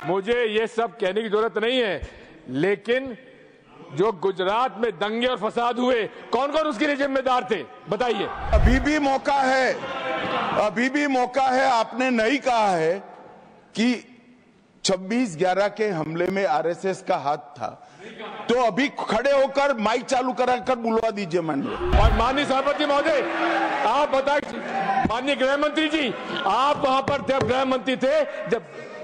मुझे ये सब कहने की जरूरत नहीं है, लेकिन जो गुजरात में दंगे और फसाद हुए, कौन कौन उसके लिए जिम्मेदार थे, बताइए। अभी भी मौका है, अभी भी मौका है। आपने नहीं कहा है कि 26/11 के हमले में आरएसएस का हाथ था, तो अभी खड़े होकर माइक चालू कराकर बुलवा दीजिए माननीय। और माननीय सभापति महोदय, आप बताइए, माननीय गृह मंत्री जी, आप वहां पर थे, गृह मंत्री थे जब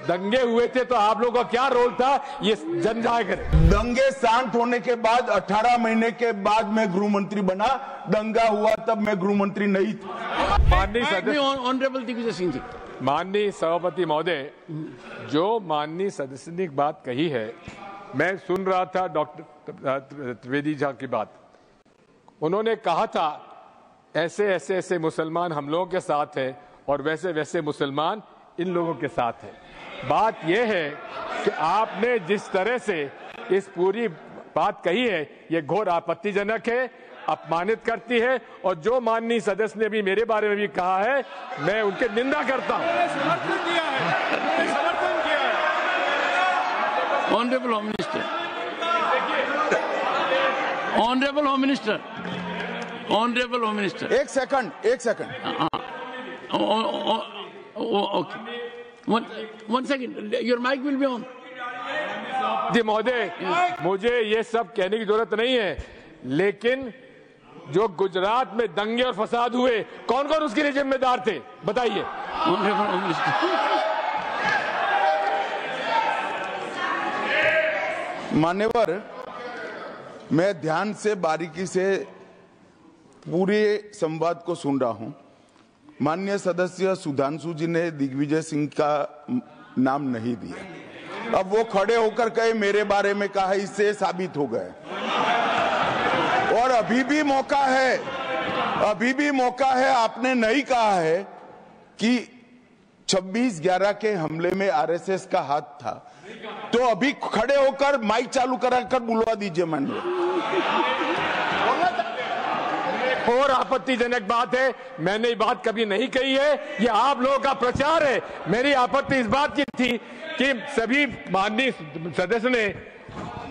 दंगे हुए थे, तो आप लोगों का क्या रोल था, ये जन जाहिर करें। दंगे शांत होने के बाद 18 महीने के बाद मैं गृह मंत्री बना। दंगा हुआ तब मैं गृह मंत्री नहीं था। माननीय सदस्य, ऑनरेबल दिग्विजय सिंह जी, माननीय सभापति महोदय, जो माननीय सदस्य ने एक बात कही है, मैं सुन रहा था डॉक्टर त्रिवेदी जी की बात। उन्होंने कहा था ऐसे ऐसे ऐसे मुसलमान हम लोगों के साथ है और वैसे वैसे मुसलमान इन लोगों के साथ है। बात यह है कि आपने जिस तरह से इस पूरी बात कही है, ये घोर आपत्तिजनक है, अपमानित करती है, और जो माननीय सदस्य ने भी मेरे बारे में भी कहा है, मैं उनकी निंदा करता हूं। समर्थन किया है। Honourable home minister, honourable home minister, honourable home minister, एक second. Okay, one second, your mic will be on. जी महोदय, मुझे ये सब कहने की जरूरत नहीं है, लेकिन जो गुजरात में दंगे और फसाद हुए, कौन कौन उसके लिए जिम्मेदार थे, बताइए। ऑनरेबल होम मिनिस्टर, मान्यवर, मैं ध्यान से बारीकी से पूरे संवाद को सुन रहा हूं। माननीय सदस्य सुधांशु जी ने दिग्विजय सिंह का नाम नहीं दिया। अब वो खड़े होकर कहे मेरे बारे में कहा, इससे साबित हो गए। और अभी भी मौका है, अभी भी मौका है। आपने नहीं कहा है कि 26/11 के हमले में आरएसएस का हाथ था, तो अभी खड़े होकर माइक चालू कराकर बुलवा दीजिए माननीय। और आपत्तिजनक बात है, मैंने ये बात कभी नहीं कही है, ये आप लोगों का प्रचार है। मेरी आपत्ति इस बात की थी कि सभी माननीय सदस्य ने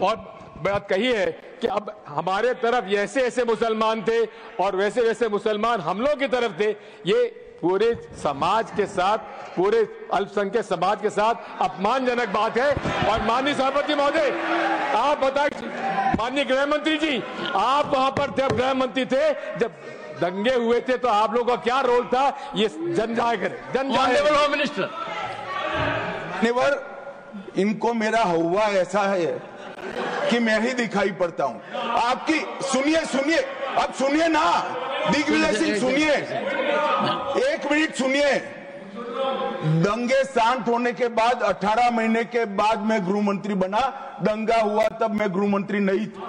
और बात कही है कि अब हमारे तरफ ऐसे ऐसे मुसलमान थे और वैसे वैसे मुसलमान हम लोग की तरफ थे। ये पूरे समाज के साथ, पूरे अल्पसंख्यक समाज के साथ अपमानजनक बात है। और माननीय सभापति महोदय, आप बताइए, माननीय गृह मंत्री जी, आप वहां पर थे, गृह मंत्री थे जब दंगे हुए थे, तो आप लोगों का क्या रोल था, ये जन जाहिर करें। जन ऑनरेबल होम मिनिस्टर, मान्यवर, इनको मेरा हुआ ऐसा है कि मैं ही दिखाई पड़ता हूं। आपकी सुनिए, अब सुनिए ना दिग्विजय सिंह, सुनिए, 1 मिनट सुनिए। दंगे शांत होने के बाद 18 महीने के बाद मैं गृह मंत्री बना। दंगा हुआ तब मैं गृह मंत्री नहीं था।